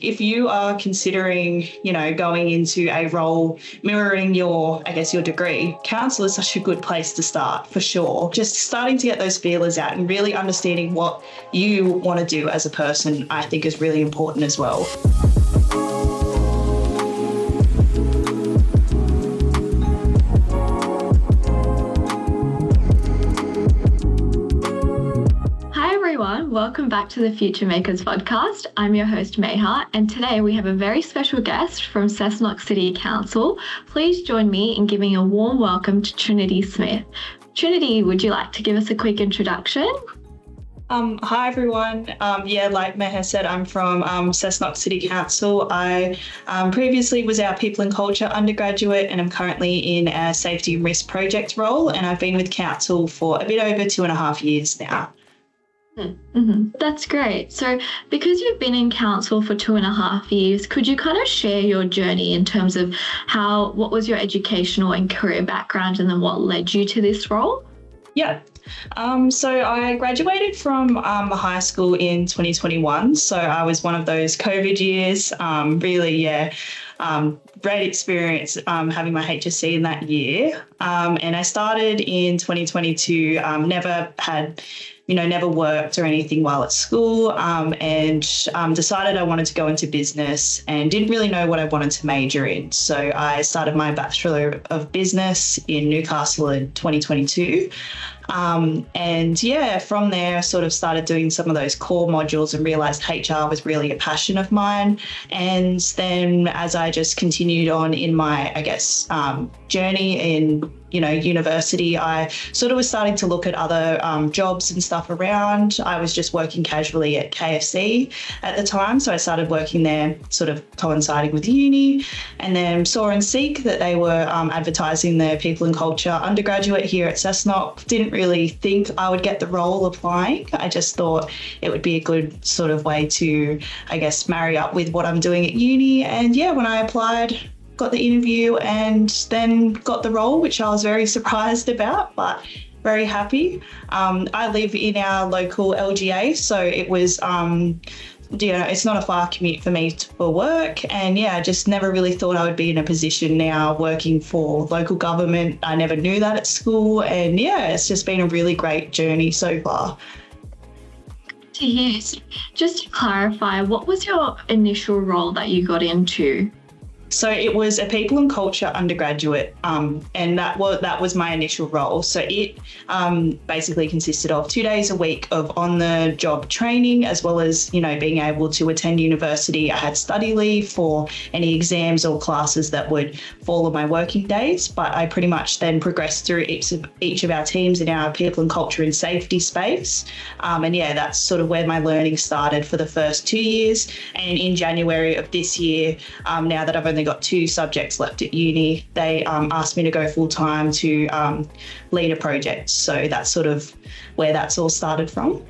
if you are considering, going into a role mirroring your degree, council is such a good place to start for sure. Just starting to get those feelers out and really understanding what you want to do as a person, I think is really important as well. Welcome back to the Future Makers podcast. I'm your host Meha, and today we have a very special guest from Cessnock City Council. Please join me in giving a warm welcome to Trinity Smith. Trinity, would you like to give us a quick introduction? Hi everyone. Like Meha said, I'm from Cessnock City Council. I previously was our People and Culture undergraduate, and I'm currently in a Safety and Risk Project role, and I've been with Council for a bit over 2.5 years now. Mm-hmm. That's great. So because you've been in council for 2.5 years, could you kind of share your journey in terms of what was your educational and career background, and then what led you to this role? Yeah. So I graduated from high school in 2021. So I was one of those COVID years. Great experience having my HSC in that year. And I started in 2022, never worked or anything while at school, and decided I wanted to go into business and didn't really know what I wanted to major in. So I started my Bachelor of Business in Newcastle in 2022. From there I sort of started doing some of those core modules and realised HR was really a passion of mine. And then as I just continued on in my, journey in, university, I sort of was starting to look at other jobs and stuff around. I was just working casually at KFC at the time. So I started working there sort of coinciding with uni, and then saw and seek that they were advertising their People and Culture undergraduate here at Cessnock. Didn't really think I would get the role applying. I just thought it would be a good sort of way to, marry up with what I'm doing at uni. And when I applied, got the interview and then got the role, which I was very surprised about, but very happy. I live in our local LGA, so it was, it's not a far commute for me for work. And I just never really thought I would be in a position now working for local government. I never knew that at school. And it's just been a really great journey so far. To hear. Just to clarify, what was your initial role that you got into? So it was a People and Culture undergraduate, and that was my initial role. So it basically consisted of 2 days a week of on-the-job training, as well as, being able to attend university. I had study leave for any exams or classes that would fall on my working days, but I pretty much then progressed through each of our teams in our People and Culture and Safety space. That's sort of where my learning started for the first 2 years. And in January of this year, now that I've only got 2 subjects left at uni, they asked me to go full-time to lead a project. So that's sort of where that's all started from.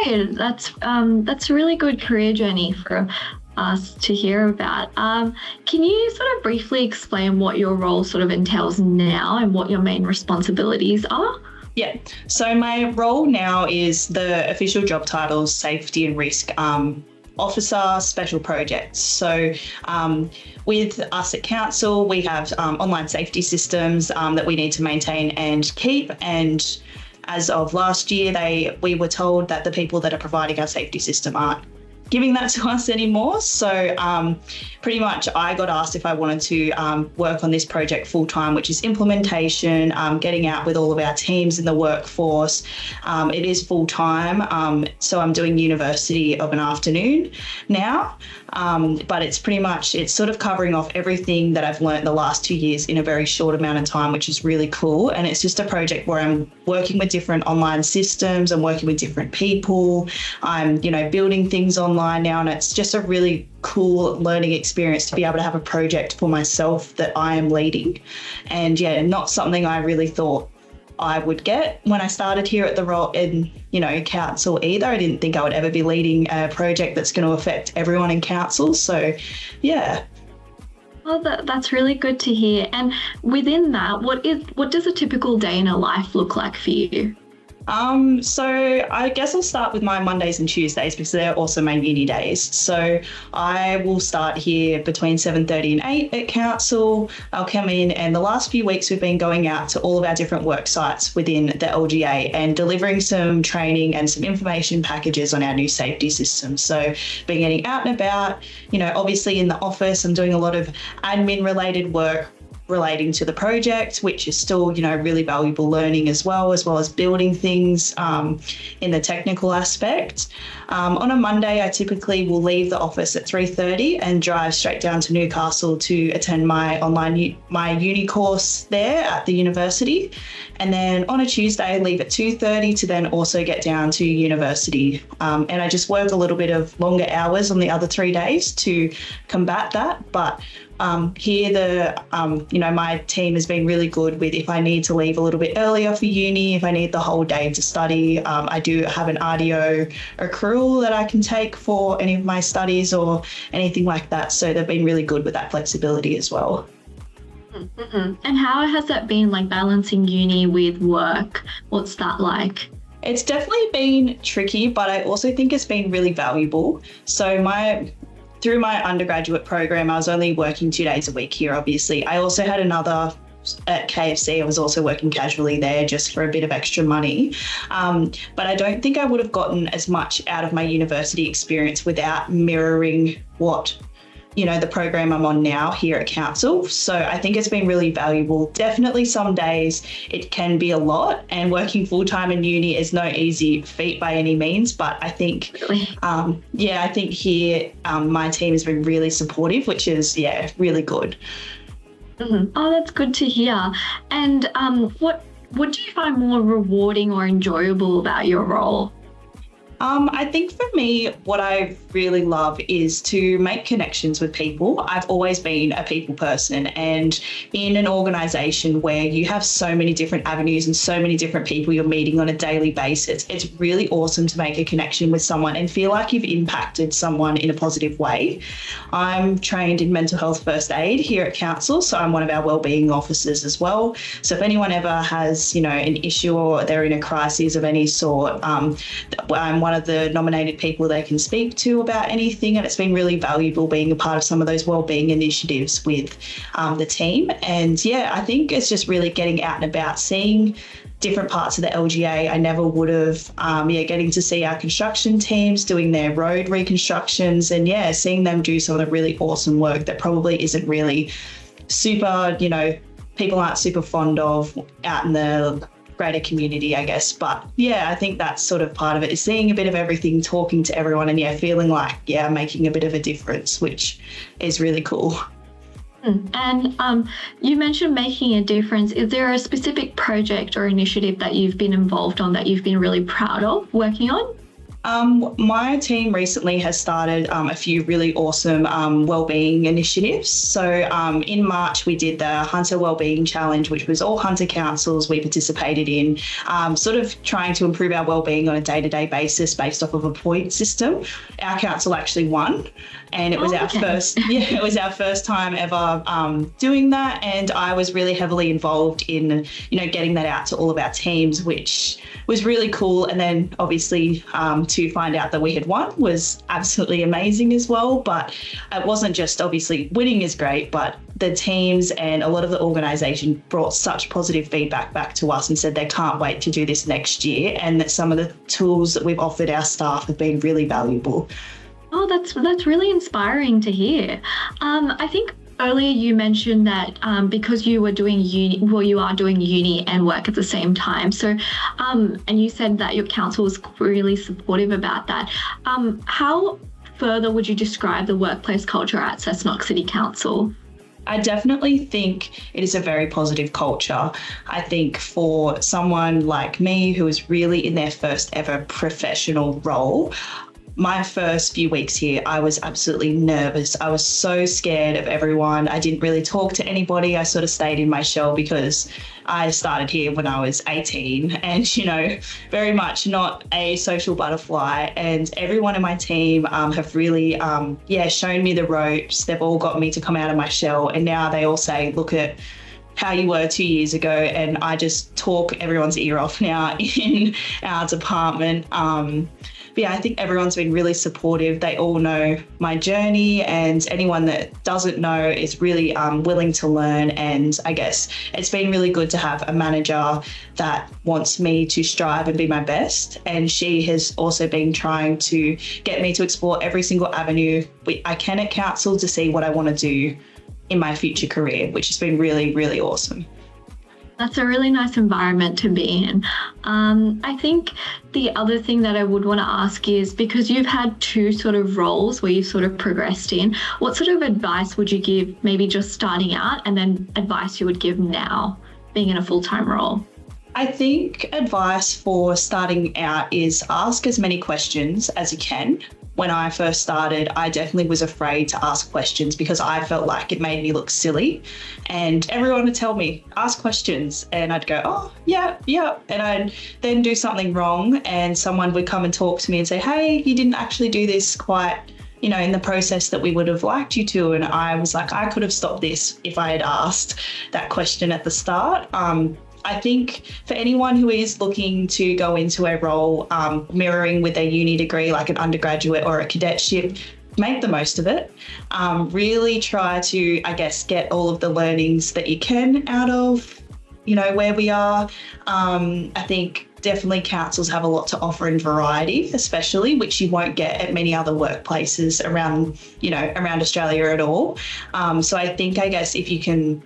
Hey, that's a really good career journey for us to hear about. Can you sort of briefly explain what your role sort of entails now and what your main responsibilities are? Yeah, so my role now is the official job title Safety and Risk Officer Special Projects. So with us at Council, we have online safety systems that we need to maintain and keep. And as of last year, we were told that the people that are providing our safety system aren't giving that to us anymore. So pretty much I got asked if I wanted to work on this project full time, which is implementation, getting out with all of our teams in the workforce. It is full time. So I'm doing university of an afternoon now. But it's sort of covering off everything that I've learned the last 2 years in a very short amount of time, which is really cool. And it's just a project where I'm working with different online systems. I'm working with different people. I'm, building things online now. And it's just a really cool learning experience to be able to have a project for myself that I am leading. And not something I really thought I would get when I started here at the role in, council either. I didn't think I would ever be leading a project that's going to affect everyone in council. So, yeah. Well, that's really good to hear. And within that, what does a typical day in a life look like for you? So I guess I'll start with my Mondays and Tuesdays because they're also my uni days. So I will start here between 7:30 and 8 at council. I'll come in, and the last few weeks we've been going out to all of our different work sites within the LGA and delivering some training and some information packages on our new safety system. So been getting out and about, obviously in the office, I'm doing a lot of admin related work relating to the project, which is still, really valuable learning as well as building things in the technical aspect. On a Monday, I typically will leave the office at 3:30 and drive straight down to Newcastle to attend my my uni course there at the university. And then on a Tuesday, I leave at 2:30 to then also get down to university. And I just work a little bit of longer hours on the other 3 days to combat that. But here, my team has been really good with if I need to leave a little bit earlier for uni, if I need the whole day to study. I do have an RDO accrual that I can take for any of my studies or anything like that. So they've been really good with that flexibility as well. Mm-hmm. And how has that been, like balancing uni with work? What's that like? It's definitely been tricky, but I also think it's been really valuable. So through my undergraduate program, I was only working 2 days a week here, obviously. I also had another at KFC. I was also working casually there just for a bit of extra money. But I don't think I would have gotten as much out of my university experience without mirroring what the program I'm on now here at council. So I think it's been really valuable. Definitely some days it can be a lot, and working full-time in uni is no easy feat by any means, but I think I think here my team has been really supportive, which is really good. Mm-hmm. Oh, that's good to hear. And what do you find more rewarding or enjoyable about your role? I think for me, what I really love is to make connections with people. I've always been a people person, and in an organisation where you have so many different avenues and so many different people you're meeting on a daily basis, it's really awesome to make a connection with someone and feel like you've impacted someone in a positive way. I'm trained in mental health first aid here at council, so I'm one of our wellbeing officers as well. So if anyone ever has, an issue or they're in a crisis of any sort, I'm one of the nominated people they can speak to about anything, and it's been really valuable being a part of some of those wellbeing initiatives with the team. And I think it's just really getting out and about, seeing different parts of the LGA. I never would have, getting to see our construction teams doing their road reconstructions and seeing them do some of the really awesome work that probably isn't really super, people aren't super fond of out in the greater community, I guess. But I think that's sort of part of it, is seeing a bit of everything, talking to everyone, and feeling like making a bit of a difference, which is really cool. And you mentioned making a difference. Is there a specific project or initiative that you've been involved on that you've been really proud of working on? My team recently has started a few really awesome wellbeing initiatives. So in March, we did the Hunter Wellbeing Challenge, which was all Hunter councils we participated in, sort of trying to improve our wellbeing on a day-to-day basis based off of a point system. Our council actually won, and it was it was our first time ever doing that. And I was really heavily involved in, getting that out to all of our teams, which was really cool. And then obviously to find out that we had won was absolutely amazing as well. But it wasn't just, obviously winning is great, but the teams and a lot of the organisation brought such positive feedback back to us and said they can't wait to do this next year, and that some of the tools that we've offered our staff have been really valuable. Oh, that's really inspiring to hear. I think earlier you mentioned that because you were doing you are doing uni and work at the same time. So, and you said that your council was really supportive about that. How further would you describe the workplace culture at Cessnock City Council? I definitely think it is a very positive culture. I think for someone like me who is really in their first ever professional role, my first few weeks here, I was absolutely nervous. I was so scared of everyone. I didn't really talk to anybody. I sort of stayed in my shell because I started here when I was 18 and, very much not a social butterfly. And everyone in my team have really, shown me the ropes. They've all got me to come out of my shell. And now they all say, look at how you were 2 years ago, and I just talk everyone's ear off now in our department. But yeah, I think everyone's been really supportive. They all know my journey, and anyone that doesn't know is really willing to learn. And I guess it's been really good to have a manager that wants me to strive and be my best. And she has also been trying to get me to explore every single avenue I can at council to see what I want to do in my future career, which has been really, really awesome. That's a really nice environment to be in. I think the other thing that I would want to ask is, because you've had two sort of roles where you've sort of progressed in, what sort of advice would you give maybe just starting out, and then advice you would give now being in a full-time role? I think advice for starting out is ask as many questions as you can. When I first started, I definitely was afraid to ask questions because I felt like it made me look silly, and everyone would tell me, ask questions, and I'd go, oh, yeah, and I'd then do something wrong, and someone would come and talk to me and say, hey, you didn't actually do this quite, in the process that we would have liked you to. And I was like, I could have stopped this if I had asked that question at the start. I think for anyone who is looking to go into a role mirroring with their uni degree, like an undergraduate or a cadetship, make the most of it. Really try to, I guess, get all of the learnings that you can out of, where we are. I think definitely councils have a lot to offer in variety, especially, which you won't get at many other workplaces around Australia at all. So I guess if you can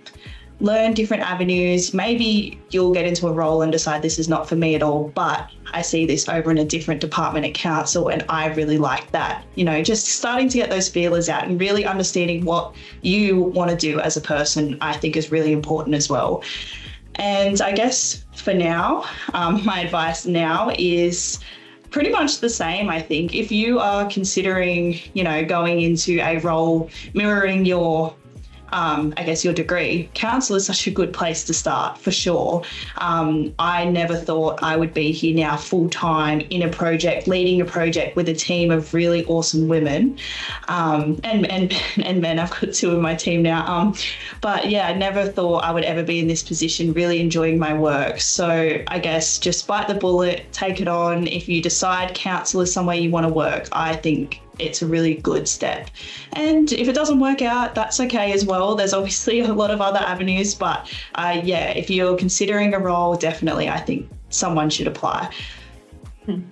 learn different avenues, maybe you'll get into a role and decide this is not for me at all, but I see this over in a different department at council and I really like that. Just starting to get those feelers out and really understanding what you want to do as a person, I think is really important as well. And I guess for now, my advice now is pretty much the same, I think. If you are considering, going into a role mirroring your your degree, council is such a good place to start for sure. I never thought I would be here now full time in a project, leading a project with a team of really awesome women and men. I've got two in my team now. But yeah, I never thought I would ever be in this position, really enjoying my work. So I guess just bite the bullet, take it on. If you decide council is somewhere you want to work, I think it's a really good step. And if it doesn't work out, that's okay as well. There's obviously a lot of other avenues, but if you're considering a role, definitely I think someone should apply.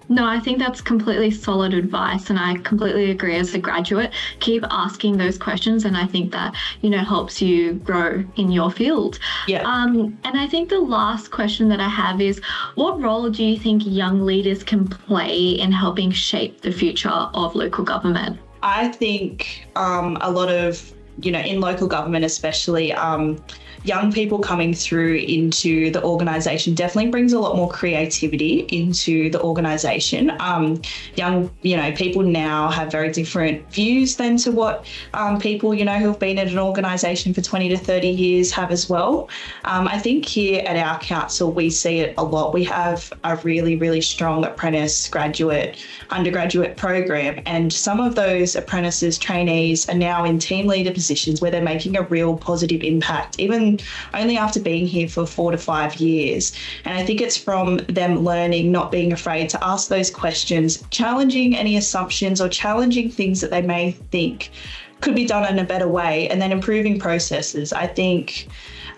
No, I think that's completely solid advice, and I completely agree. As a graduate, keep asking those questions, and I think that helps you grow in your field. Yeah. And I think the last question that I have is, what role do you think young leaders can play in helping shape the future of local government? I think a lot of in local government especially, young people coming through into the organisation definitely brings a lot more creativity into the organisation. Young, people now have very different views than to what people, who have been at an organisation for 20 to 30 years have as well. I think here at our council, we see it a lot. We have a really, really strong apprentice, graduate, undergraduate program, and some of those apprentices, trainees are now in team leader positions where they're making a real positive impact, even only after being here for 4 to 5 years. And I think it's from them learning, not being afraid to ask those questions, challenging any assumptions or challenging things that they may think could be done in a better way, and then improving processes. I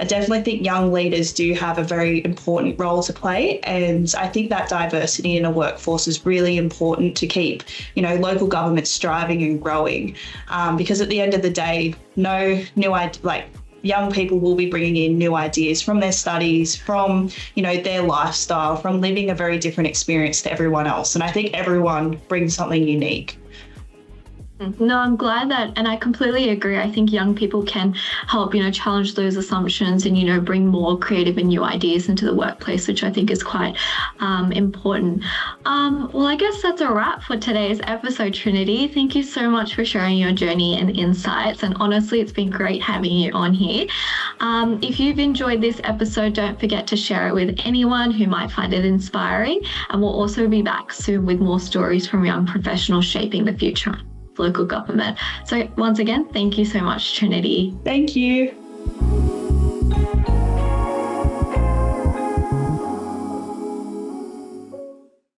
definitely think young leaders do have a very important role to play, and I think that diversity in a workforce is really important to keep, local government striving and growing, because at the end of the day, young people will be bringing in new ideas from their studies, from, their lifestyle, from living a very different experience to everyone else. And I think everyone brings something unique. No, I'm glad that, and I completely agree. I think young people can help, challenge those assumptions and, bring more creative and new ideas into the workplace, which I think is quite important. Well, I guess that's a wrap for today's episode, Trinity. Thank you so much for sharing your journey and insights. And honestly, it's been great having you on here. If you've enjoyed this episode, don't forget to share it with anyone who might find it inspiring. And we'll also be back soon with more stories from young professionals shaping the future local government. So once again, thank you so much, Trinity. Thank you.